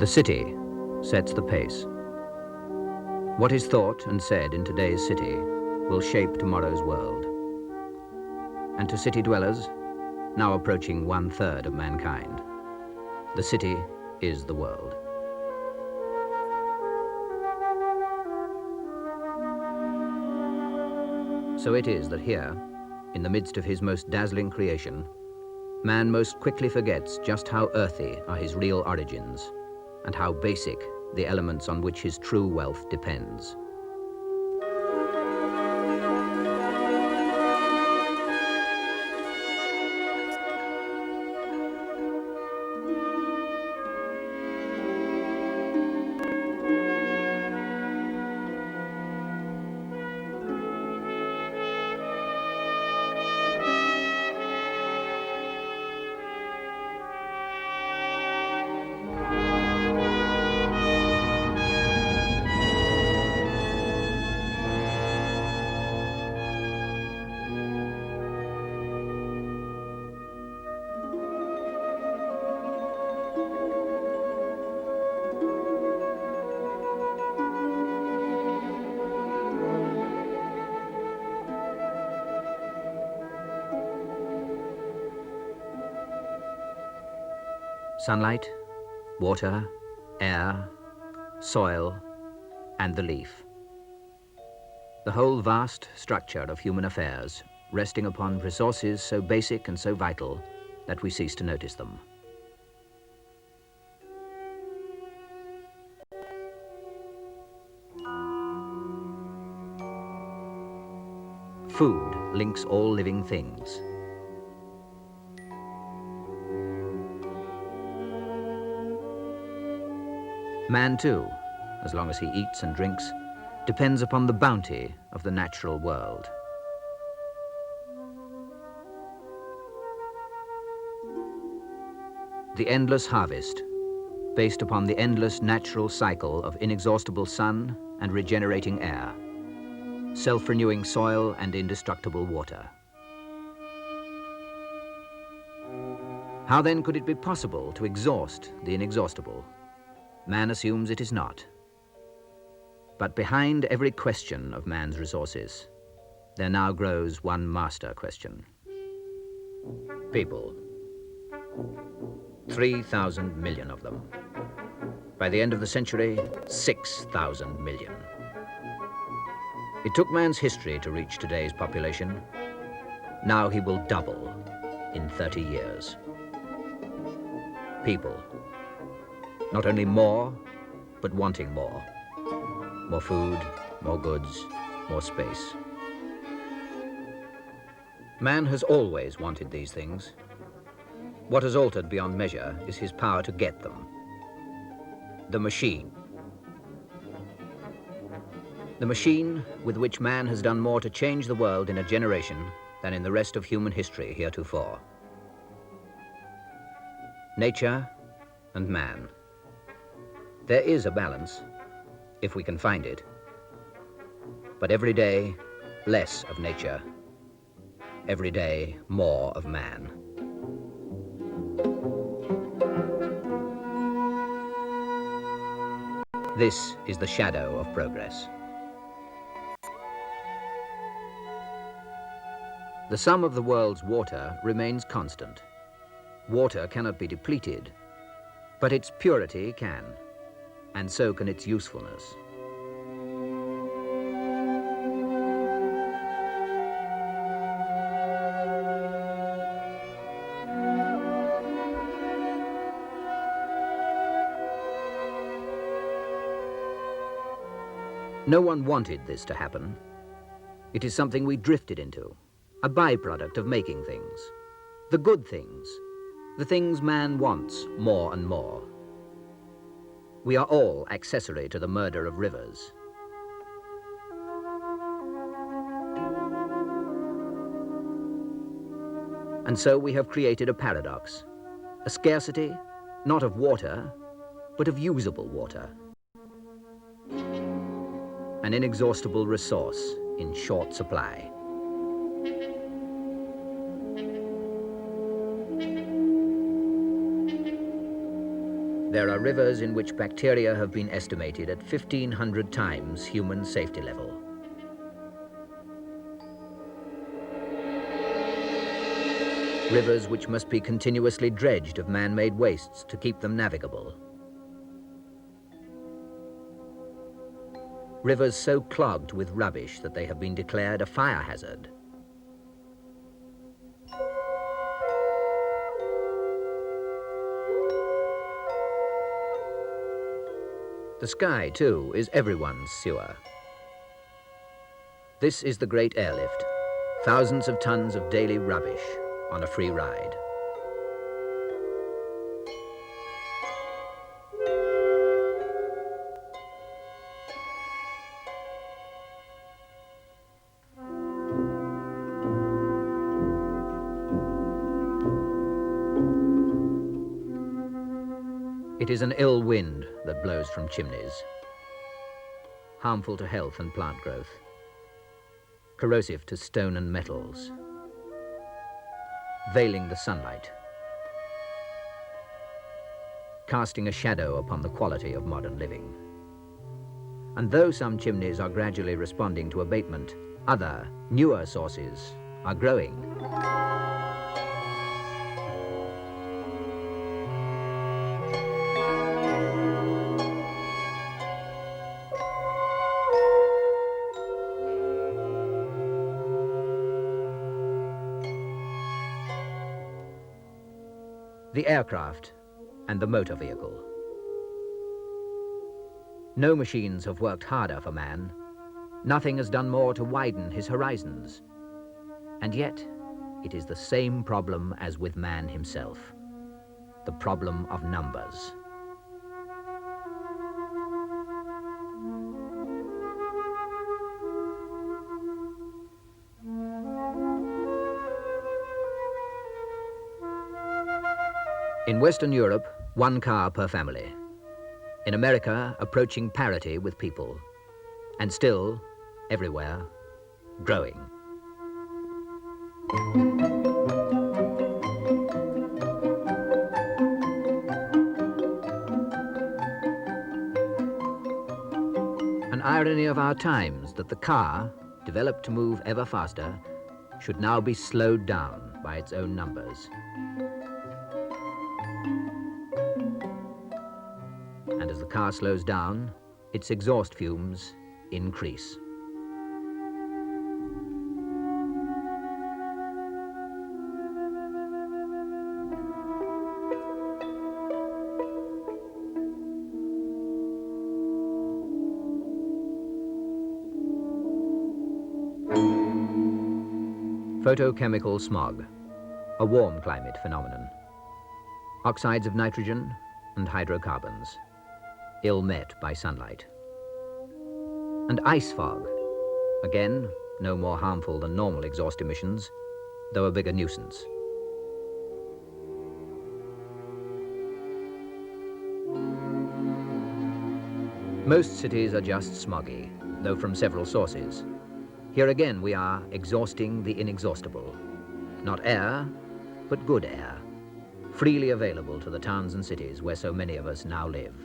The city sets the pace. What is thought and said in today's city will shape tomorrow's world. And to city dwellers, now approaching 1/3 of mankind, the city is the world. So it is that here, in the midst of his most dazzling creation, man most quickly forgets just how earthy are his real origins and how basic the elements on which his true wealth depends. Sunlight, water, air, soil, and the leaf. The whole vast structure of human affairs resting upon resources so basic and so vital that we cease to notice them. Food links all living things. Man too, as long as he eats and drinks, depends upon the bounty of the natural world. The endless harvest, based upon the endless natural cycle of inexhaustible sun and regenerating air, self-renewing soil and indestructible water. How then could it be possible to exhaust the inexhaustible? Man assumes it is not. But behind every question of man's resources, there now grows one master question. People. 3,000 million of them. By the end of the century, 6,000 million. It took man's history to reach today's population. Now he will double in 30 years. People. Not only more, but wanting more. More food, more goods, more space. Man has always wanted these things. What has altered beyond measure is his power to get them. The machine. The machine with which man has done more to change the world in a generation than in the rest of human history heretofore. Nature and man. There is a balance, if we can find it. But every day, less of nature. Every day, more of man. This is the shadow of progress. The sum of the world's water remains constant. Water cannot be depleted, but its purity can. And so can its usefulness. No one wanted this to happen. It is something we drifted into, a byproduct of making things, the good things, the things man wants more and more. We are all accessory to the murder of rivers. And so we have created a paradox, a scarcity, not of water, but of usable water. An inexhaustible resource in short supply. There are rivers in which bacteria have been estimated at 1,500 times human safety level. Rivers which must be continuously dredged of man-made wastes to keep them navigable. Rivers so clogged with rubbish that they have been declared a fire hazard. The sky, too, is everyone's sewer. This is the great airlift. Thousands of tons of daily rubbish on a free ride. It is an ill wind that blows from chimneys, harmful to health and plant growth, corrosive to stone and metals, veiling the sunlight, casting a shadow upon the quality of modern living. And though some chimneys are gradually responding to abatement, other, newer sources are growing. The aircraft and the motor vehicle. No machines have worked harder for man. Nothing has done more to widen his horizons. And yet, it is the same problem as with man himself, the problem of numbers. In Western Europe, 1 car per family. In America, approaching parity with people. And still, everywhere, growing. An irony of our times that the car, developed to move ever faster, should now be slowed down by its own numbers. And as the car slows down, its exhaust fumes increase. Photochemical smog, a warm climate phenomenon. Oxides of nitrogen and hydrocarbons, ill met by sunlight. And ice fog, again, no more harmful than normal exhaust emissions, though a bigger nuisance. Most cities are just smoggy, though from several sources. Here again we are exhausting the inexhaustible. Not air, but good air, freely available to the towns and cities where so many of us now live.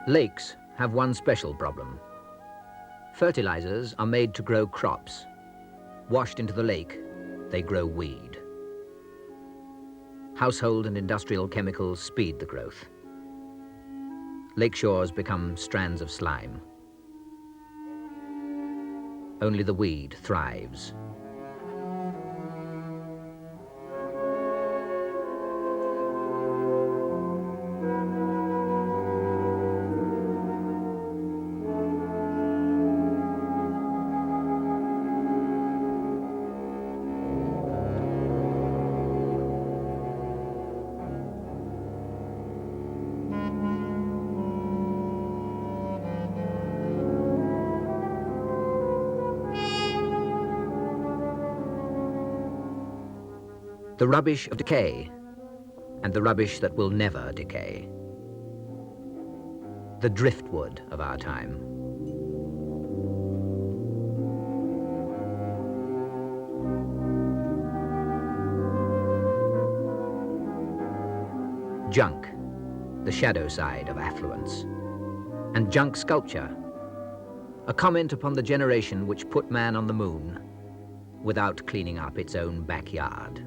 Lakes have one special problem. Fertilizers are made to grow crops. Washed into the lake, they grow weed. Household and industrial chemicals speed the growth. Lake shores become strands of slime. Only the weed thrives. The rubbish of decay, and the rubbish that will never decay. The driftwood of our time. junk, the shadow side of affluence. And junk sculpture, a comment upon the generation which put man on the moon without cleaning up its own backyard.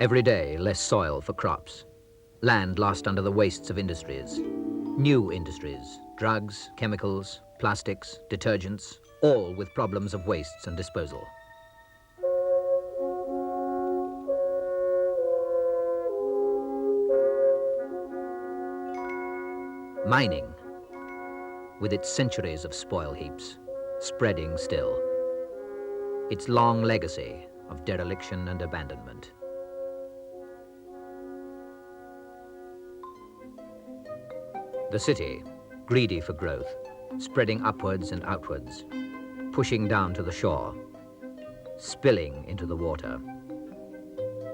Every day, less soil for crops. Land lost under the wastes of industries. New industries, drugs, chemicals, plastics, detergents, all with problems of wastes and disposal. Mining, with its centuries of spoil heaps, spreading still. Its long legacy of dereliction and abandonment. The city, greedy for growth, spreading upwards and outwards, pushing down to the shore, spilling into the water,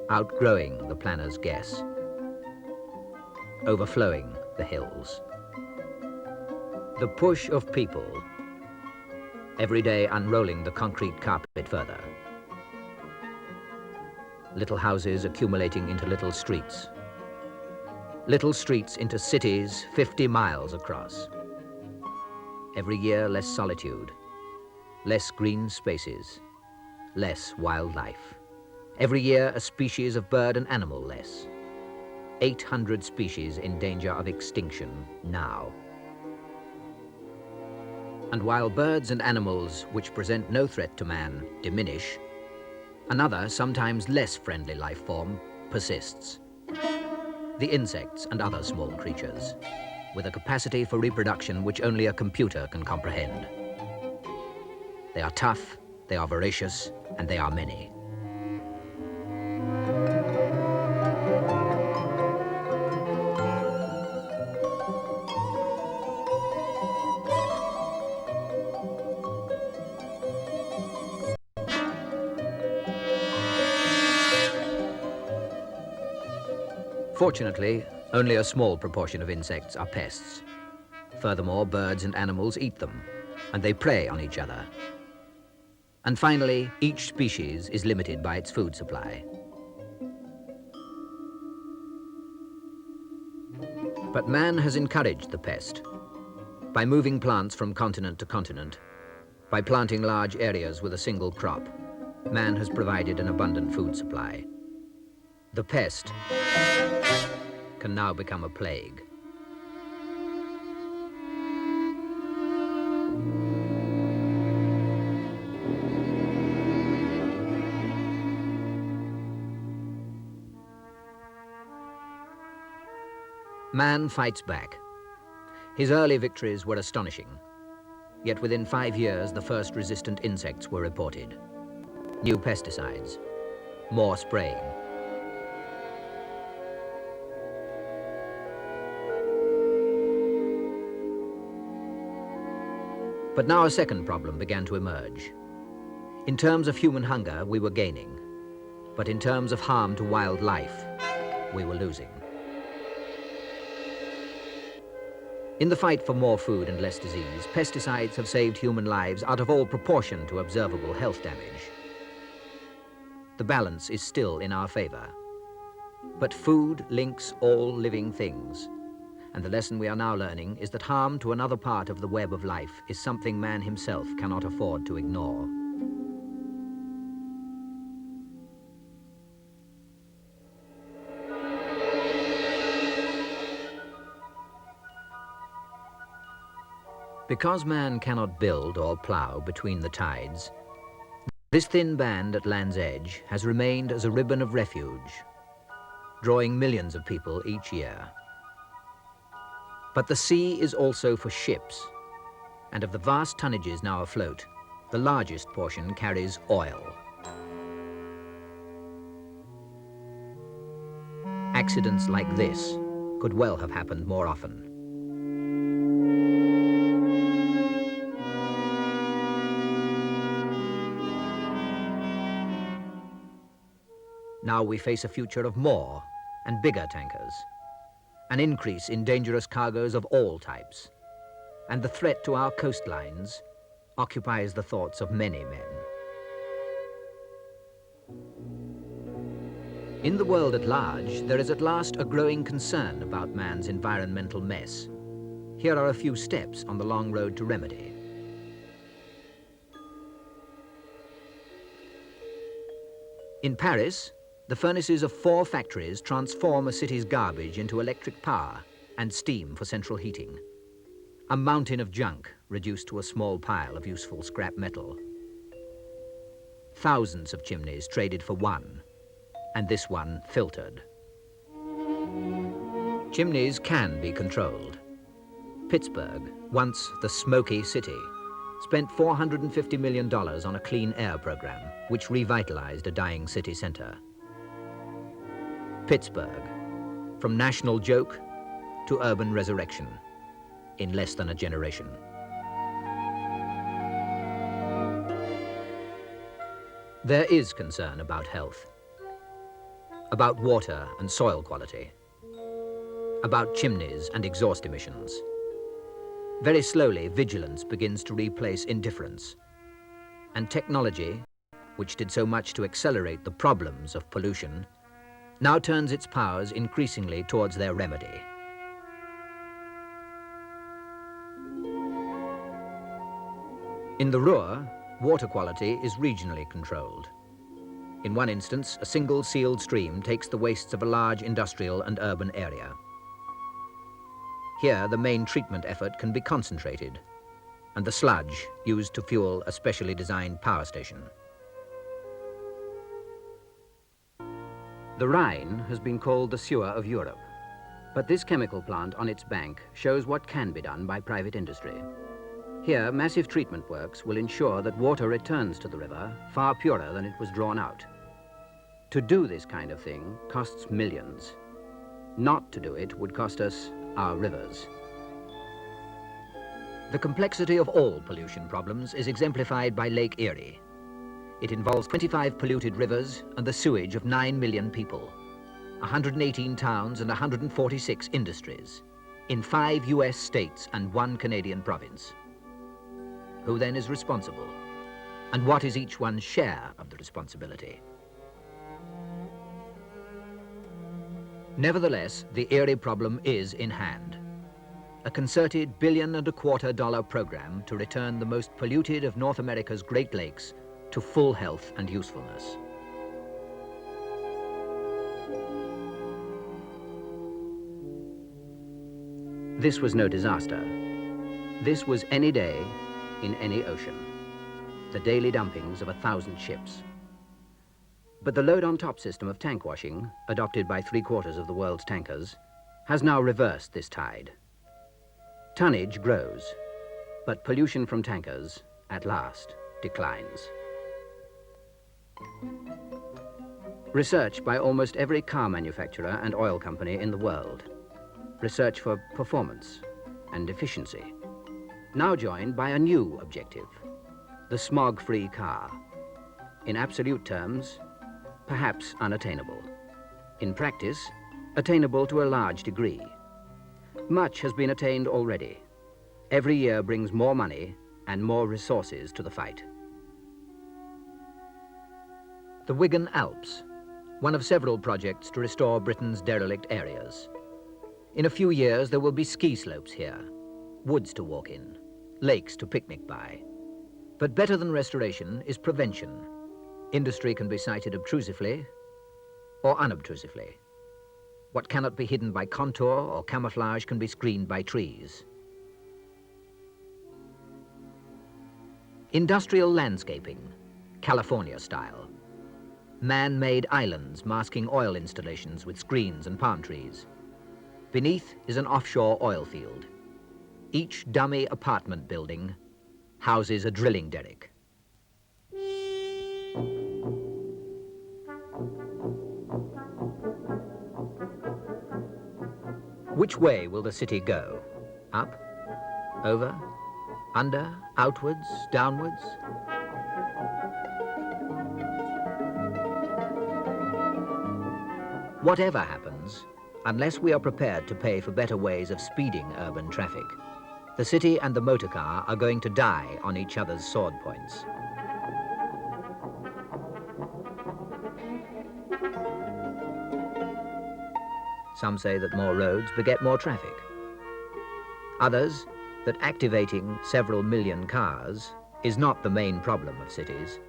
outgrowing the planner's guess, overflowing the hills. The push of people, every day unrolling the concrete carpet further. Little houses accumulating into little streets. Little streets into cities 50 miles across. Every year less solitude, less green spaces, less wildlife. Every year a species of bird and animal less. 800 species in danger of extinction now. And while birds and animals which present no threat to man diminish, another, sometimes less friendly life form persists. The insects and other small creatures, with a capacity for reproduction which only a computer can comprehend. They are tough, they are voracious, and they are many. Fortunately, only a small proportion of insects are pests. Furthermore, birds and animals eat them, and they prey on each other. And finally, each species is limited by its food supply. But man has encouraged the pest by moving plants from continent to continent, by planting large areas with a single crop. Man has provided an abundant food supply. The pest can now become a plague. Man fights back. His early victories were astonishing. Yet within 5 years, the first resistant insects were reported. New pesticides, more spraying. But now a second problem began to emerge. In terms of human hunger, we were gaining. But in terms of harm to wildlife, we were losing. In the fight for more food and less disease, pesticides have saved human lives out of all proportion to observable health damage. The balance is still in our favor. But food links all living things. And the lesson we are now learning is that harm to another part of the web of life is something man himself cannot afford to ignore. Because man cannot build or plough between the tides, this thin band at land's edge has remained as a ribbon of refuge, drawing millions of people each year. But the sea is also for ships, and of the vast tonnages now afloat, the largest portion carries oil. accidents like this could well have happened more often. Now we face a future of more and bigger tankers, an increase in dangerous cargoes of all types, and the threat to our coastlines occupies the thoughts of many men. In the world at large, there is at last a growing concern about man's environmental mess. Here are a few steps on the long road to remedy. In Paris, the furnaces of 4 factories transform a city's garbage into electric power and steam for central heating. A mountain of junk reduced to a small pile of useful scrap metal. Thousands of chimneys traded for one, and this one filtered. Chimneys can be controlled. Pittsburgh, once the smoky city, spent $450 million on a clean air program, which revitalized a dying city center. Pittsburgh, from national joke to urban resurrection, in less than a generation. There is concern about health, about water and soil quality, about chimneys and exhaust emissions. Very slowly, vigilance begins to replace indifference, and technology, which did so much to accelerate the problems of pollution, now turns its powers increasingly towards their remedy. In the Ruhr, water quality is regionally controlled. In one instance, a single sealed stream takes the wastes of a large industrial and urban area. Here, the main treatment effort can be concentrated, and the sludge used to fuel a specially designed power station. The Rhine has been called the sewer of Europe, but this chemical plant on its bank shows what can be done by private industry. Here, massive treatment works will ensure that water returns to the river far purer than it was drawn out. To do this kind of thing costs millions. Not to do it would cost us our rivers. The complexity of all pollution problems is exemplified by Lake Erie. It involves 25 polluted rivers and the sewage of 9 million people, 118 towns and 146 industries, in 5 US states and 1 Canadian province. Who then is responsible? And what is each one's share of the responsibility? Nevertheless, the Erie problem is in hand. A concerted $1.25 billion program to return the most polluted of North America's Great Lakes to full health and usefulness. This was no disaster. This was any day in any ocean, the daily dumpings of 1,000 ships. But the load-on-top system of tank washing, adopted by 3/4 of the world's tankers, has now reversed this tide. Tonnage grows, but pollution from tankers, at last, declines. Research by almost every car manufacturer and oil company in the world. Research for performance and efficiency. Now joined by a new objective, the smog-free car. In absolute terms, perhaps unattainable. In practice, attainable to a large degree. Much has been attained already. Every year brings more money and more resources to the fight. The Wigan Alps, one of several projects to restore Britain's derelict areas. In a few years, there will be ski slopes here, woods to walk in, lakes to picnic by. But better than restoration is prevention. Industry can be sited obtrusively or unobtrusively. What cannot be hidden by contour or camouflage can be screened by trees. Industrial landscaping, California style. Man-made islands masking oil installations with screens and palm trees. Beneath is an offshore oil field. Each dummy apartment building houses a drilling derrick. Which way will the city go? Up? Over? Under? Outwards? Downwards? Whatever happens, unless we are prepared to pay for better ways of speeding urban traffic, the city and the motor car are going to die on each other's sword points. Some say that more roads beget more traffic. Others, that activating several million cars is not the main problem of cities,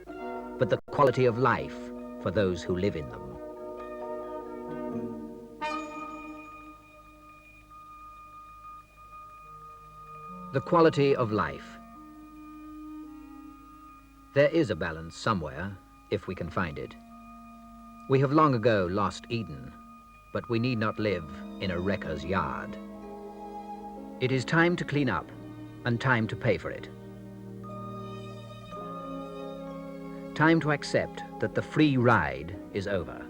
but the quality of life for those who live in them. The quality of life. There is a balance somewhere, if we can find it. We have long ago lost Eden, but we need not live in a wrecker's yard. It is time to clean up and time to pay for it. Time to accept that the free ride is over.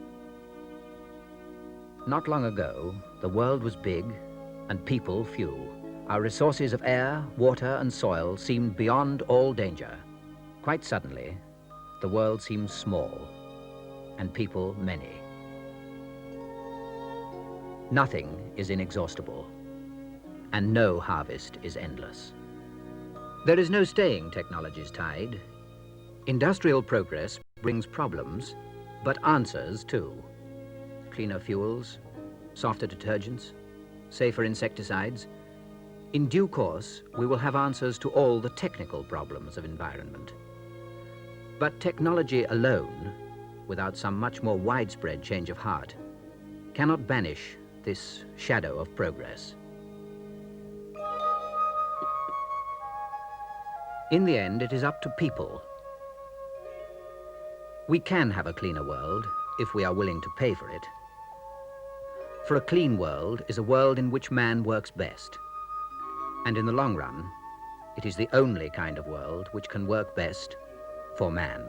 Not long ago, the world was big and people few. Our resources of air, water and soil seemed beyond all danger. Quite suddenly, the world seems small and people many. Nothing is inexhaustible, and no harvest is endless. There is no staying technology's tide. Industrial progress brings problems, but answers too. Cleaner fuels, softer detergents, safer insecticides. In due course, we will have answers to all the technical problems of environment. But technology alone, without some much more widespread change of heart, cannot banish this shadow of progress. In the end, it is up to people. We can have a cleaner world if we are willing to pay for it. For a clean world is a world in which man works best. And in the long run, it is the only kind of world which can work best for man.